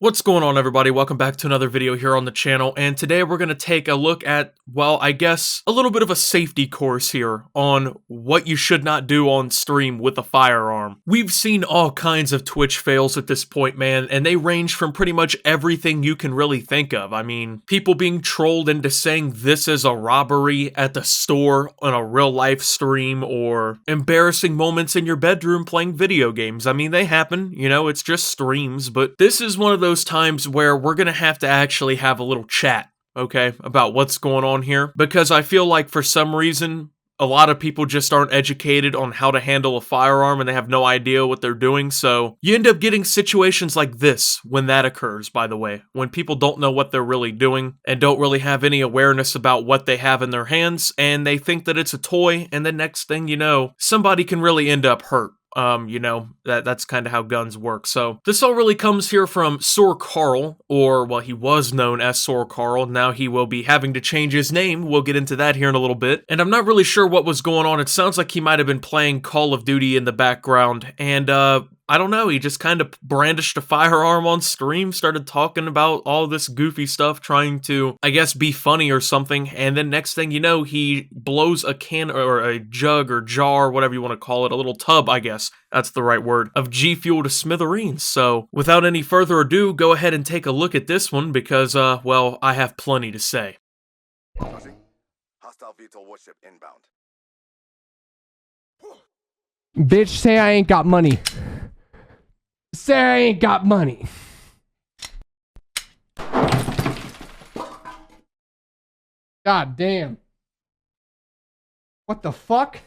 What's going on, everybody? Welcome back to another video here on the channel, and today we're going to take a look at, well, I guess, a little bit of a safety course here on what you should not do on stream with a firearm. We've seen all kinds of Twitch fails at this point, man, and they range from pretty much everything you can really think of. I mean, people being trolled into saying this is a robbery at the store on a real-life stream, or embarrassing moments in your bedroom playing video games. I mean, they happen, you know, it's just streams, but this is one of those times where we're gonna have to actually have a little chat, okay, about what's going on here, because I feel like for some reason a lot of people just aren't educated on how to handle a firearm and they have no idea what they're doing. So you end up getting situations like this when that occurs, by the way, when people don't know what they're really doing and don't really have any awareness about what they have in their hands, and they think that it's a toy, and the next thing you know, somebody can really end up hurt. You know, that's kind of how guns work. So this all really comes here from SoaR Carl, or, well, he was known as SoaR Carl. Now he will be having to change his name. We'll get into that here in a little bit. And I'm not really sure what was going on. It sounds like he might have been playing Call of Duty in the background, and I don't know, he just kind of brandished a firearm on stream, started talking about all this goofy stuff, trying to, I guess, be funny or something, and then next thing you know, he blows a can, or a jug, or jar, whatever you want to call it, a little tub, I guess, that's the right word, of G Fuel to smithereens. So, without any further ado, go ahead and take a look at this one, because, well, I have plenty to say. Hostile VTOL warship inbound. Bitch, say I ain't got money. Say I ain't got money. God damn. What the fuck?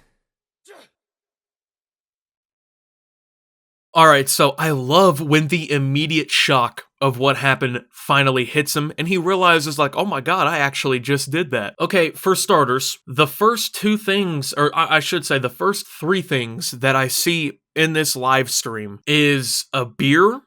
Alright, so I love when the immediate shock of what happened finally hits him, and he realizes, like, oh my god, I actually just did that. Okay, for starters, the first two things, or I should say the first three things that I see in this live stream is a beer,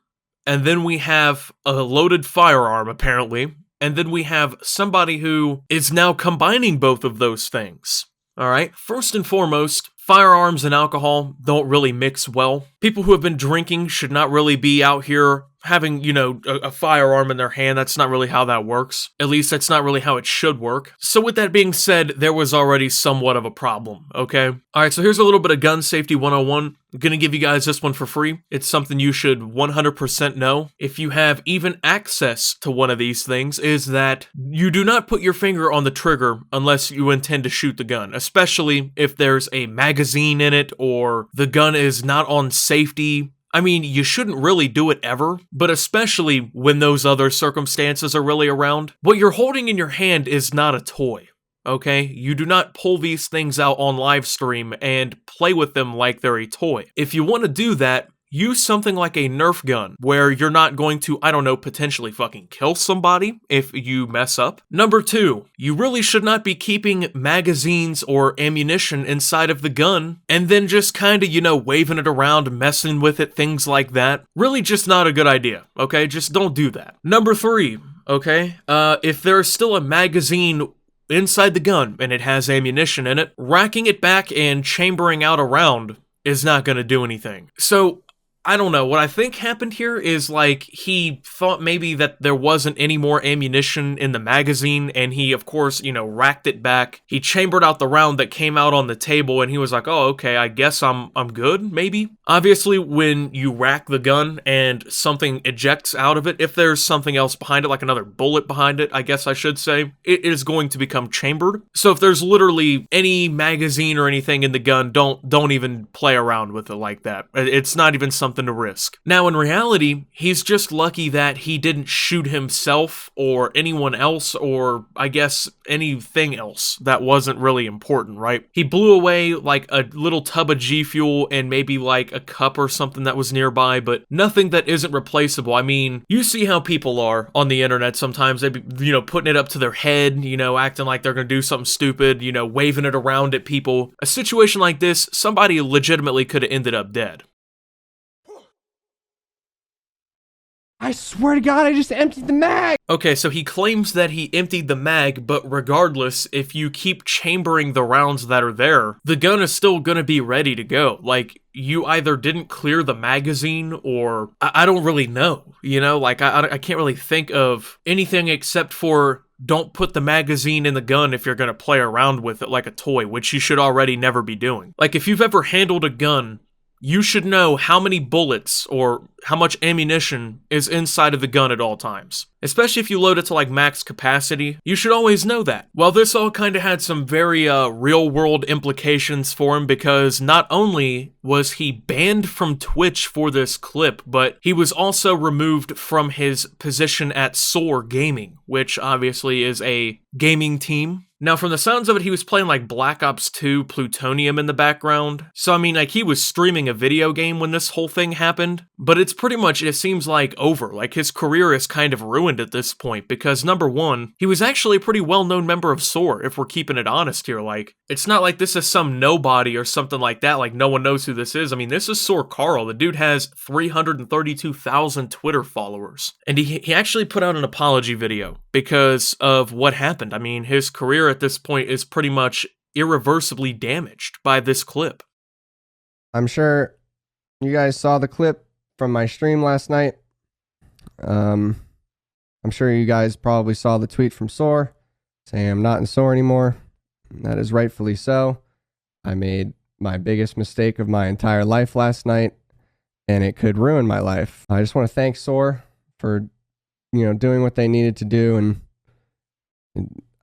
and then we have a loaded firearm, apparently, and then we have somebody who is now combining both of those things. Alright, first and foremost, firearms and alcohol don't really mix well. People who have been drinking should not really be out here having, you know, a firearm in their hand. That's not really how that works. At least that's not really how it should work. So with that being said, there was already somewhat of a problem, okay? Alright, so here's a little bit of gun safety 101. I'm gonna give you guys this one for free. It's something you should 100% know if you have even access to one of these things, is that you do not put your finger on the trigger unless you intend to shoot the gun, especially if there's a magazine in it or the gun is not on safety. I mean, you shouldn't really do it ever, but especially when those other circumstances are really around. What you're holding in your hand is not a toy, okay? You do not pull these things out on live stream and play with them like they're a toy. If you want to do that, use something like a Nerf gun, where you're not going to, I don't know, potentially fucking kill somebody if you mess up. Number two, you really should not be keeping magazines or ammunition inside of the gun, and then just kinda, you know, waving it around, messing with it, things like that. Really just not a good idea, okay? Just don't do that. Number three, okay? If there's still a magazine inside the gun and it has ammunition in it, racking it back and chambering out a round is not gonna do anything. So, I don't know, what I think happened here is, like, he thought maybe that there wasn't any more ammunition in the magazine, and he, of course, you know, racked it back. He chambered out the round that came out on the table, and he was like, oh, okay, I guess I'm good, maybe? Obviously, when you rack the gun and something ejects out of it, if there's something else behind it, like another bullet behind it, I guess I should say, it is going to become chambered. So if there's literally any magazine or anything in the gun, don't even play around with it like that. It's not even something to risk. Now, in reality, he's just lucky that he didn't shoot himself or anyone else, or I guess anything else that wasn't really important, right? He blew away like a little tub of G Fuel and maybe like a cup or something that was nearby, but nothing that isn't replaceable. I mean, you see how people are on the internet sometimes. They be, you know, putting it up to their head, you know, acting like they're gonna do something stupid, you know, waving it around at people. A situation like this, somebody legitimately could have ended up dead. I swear to God, I just emptied the mag. Okay, so he claims that he emptied the mag, but regardless, if you keep chambering the rounds that are there, the gun is still gonna be ready to go. Like, you either didn't clear the magazine, or I don't really know, you know? Like, I can't really think of anything except for don't put the magazine in the gun if you're gonna play around with it like a toy, which you should already never be doing. Like, if you've ever handled a gun, you should know how many bullets or how much ammunition is inside of the gun at all times. Especially if you load it to like max capacity, you should always know that. Well, this all kind of had some very real world implications for him, because not only was he banned from Twitch for this clip, but he was also removed from his position at SoaR Gaming, which obviously is a gaming team. Now, from the sounds of it, he was playing like Black Ops 2 Plutonium in the background. So, I mean, like, he was streaming a video game when this whole thing happened. But it's pretty much, it seems like, over. Like, his career is kind of ruined at this point. Because, number one, he was actually a pretty well-known member of SoaR, if we're keeping it honest here. Like, it's not like this is some nobody or something like that. Like, no one knows who this is. I mean, this is SoaR Carl. The dude has 332,000 Twitter followers. And he actually put out an apology video because of what happened. I mean, his career at this point is pretty much irreversibly damaged by this clip. I'm sure you guys saw the clip from my stream last night. I'm sure you guys probably saw the tweet from SoaR saying I'm not in SoaR anymore. That is rightfully so. I made my biggest mistake of my entire life last night, and it could ruin my life. I just want to thank SoaR for, doing what they needed to do, and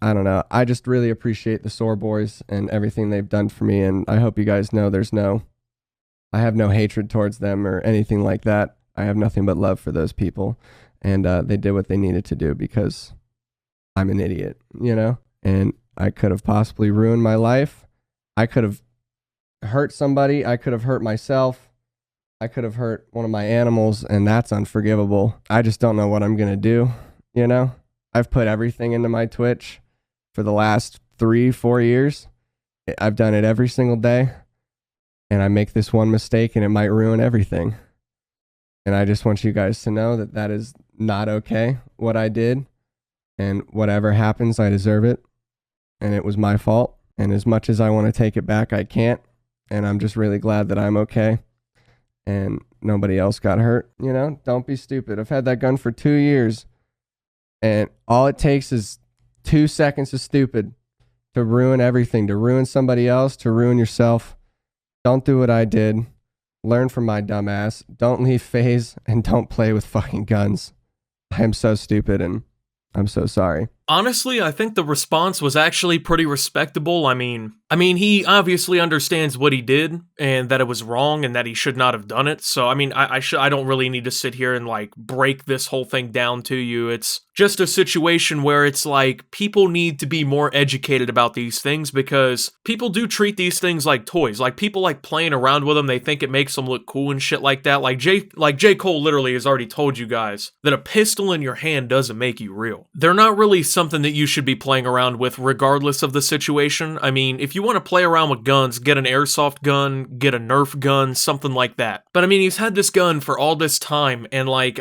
I don't know. I just really appreciate the SoaR boys and everything they've done for me, and I hope you guys know I have no hatred towards them or anything like that. I have nothing but love for those people, and they did what they needed to do because I'm an idiot, and I could have possibly ruined my life. I could have hurt somebody. I could have hurt myself. I could have hurt one of my animals, and that's unforgivable. I just don't know what I'm going to do, I've put everything into my Twitch for the last 3-4 years. I've done it every single day, and I make this one mistake and it might ruin everything. And I just want you guys to know that that is not okay, what I did, and whatever happens, I deserve it, and it was my fault. And as much as I want to take it back, I can't. And I'm just really glad that I'm okay and nobody else got hurt. Don't be stupid. I've had that gun for 2 years, and all it takes is 2 seconds of stupid to ruin everything, to ruin somebody else, to ruin yourself. Don't do what I did. Learn from my dumb ass. Don't leave FaZe, and don't play with fucking guns. I am so stupid, and I'm so sorry. Honestly, I think the response was actually pretty respectable. I mean, he obviously understands what he did and that it was wrong and that he should not have done it. So, I mean, I don't really need to sit here and like break this whole thing down to you. It's just a situation where it's like people need to be more educated about these things, because people do treat these things like toys. Like, people like playing around with them. They think it makes them look cool and shit like that. Like J. Cole literally has already told you guys that a pistol in your hand doesn't make you real. They're not really something that you should be playing around with regardless of the situation. I mean, if you want to play around with guns, get an airsoft gun, get a Nerf gun, something like that. But I mean, he's had this gun for all this time, and like,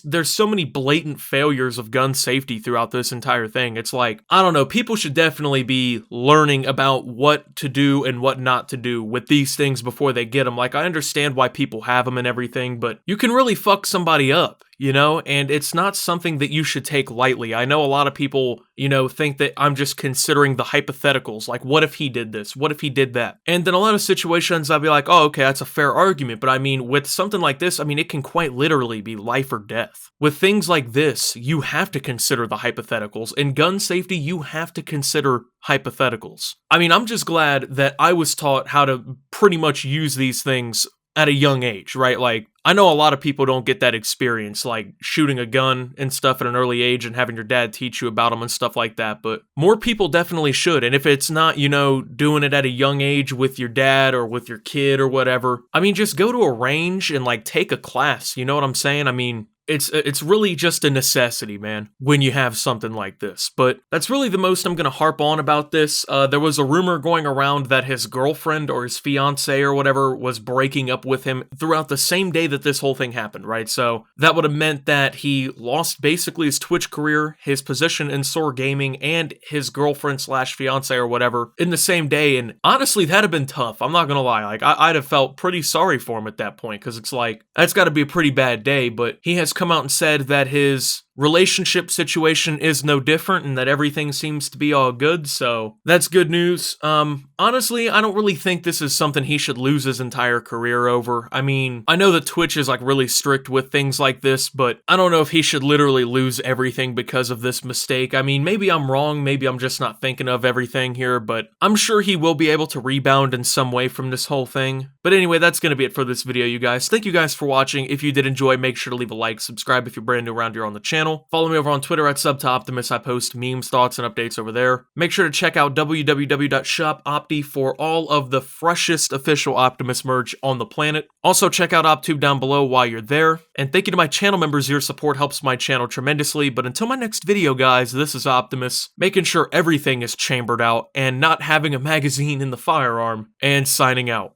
there's so many blatant failures of gun safety throughout this entire thing. It's like, I don't know, people should definitely be learning about what to do and what not to do with these things before they get them. Like, I understand why people have them and everything, but you can really fuck somebody up, and it's not something that you should take lightly. I know a lot of people, think that I'm just considering the hypotheticals, like, what if he did this? What if he did that? And in a lot of situations, I'll be like, oh, okay, that's a fair argument. But I mean, with something like this, I mean, it can quite literally be life or death. With things like this, you have to consider the hypotheticals. In gun safety, you have to consider hypotheticals. I mean, I'm just glad that I was taught how to pretty much use these things at a young age, right? Like, I know a lot of people don't get that experience, like shooting a gun and stuff at an early age and having your dad teach you about them and stuff like that, but more people definitely should. And if it's not, doing it at a young age with your dad or with your kid or whatever, I mean, just go to a range and like take a class, you know what I'm saying? I mean, it's really just a necessity, man, when you have something like this. But that's really the most I'm gonna harp on about this. There was a rumor going around that his girlfriend or his fiance or whatever was breaking up with him throughout the same day that this whole thing happened, right? So that would have meant that he lost basically his Twitch career, his position in SoaR Gaming, and his girlfriend slash fiance or whatever in the same day. And honestly, that'd have been tough. I'm not gonna lie. Like, I'd have felt pretty sorry for him at that point, because it's like, that's gotta be a pretty bad day. But he has come out and said that his relationship situation is no different and that everything seems to be all good, so that's good news. Honestly, I don't really think this is something he should lose his entire career over. I mean, I know that Twitch is like really strict with things like this, but I don't know if he should literally lose everything because of this mistake. I mean, maybe I'm wrong, maybe I'm just not thinking of everything here, but I'm sure he will be able to rebound in some way from this whole thing. But anyway, that's gonna be it for this video, you guys. Thank you guys for watching. If you did enjoy, make sure to leave a like, subscribe if you're brand new around here on the channel. Follow me over on Twitter at @SubToOptimus. I post memes, thoughts, and updates over there. Make sure to check out www.shopopti for all of the freshest official Optimus merch on the planet. Also, check out OpTube down below while you're there. And thank you to my channel members. Your support helps my channel tremendously. But until my next video, guys, this is Optimus, making sure everything is chambered out and not having a magazine in the firearm, and signing out.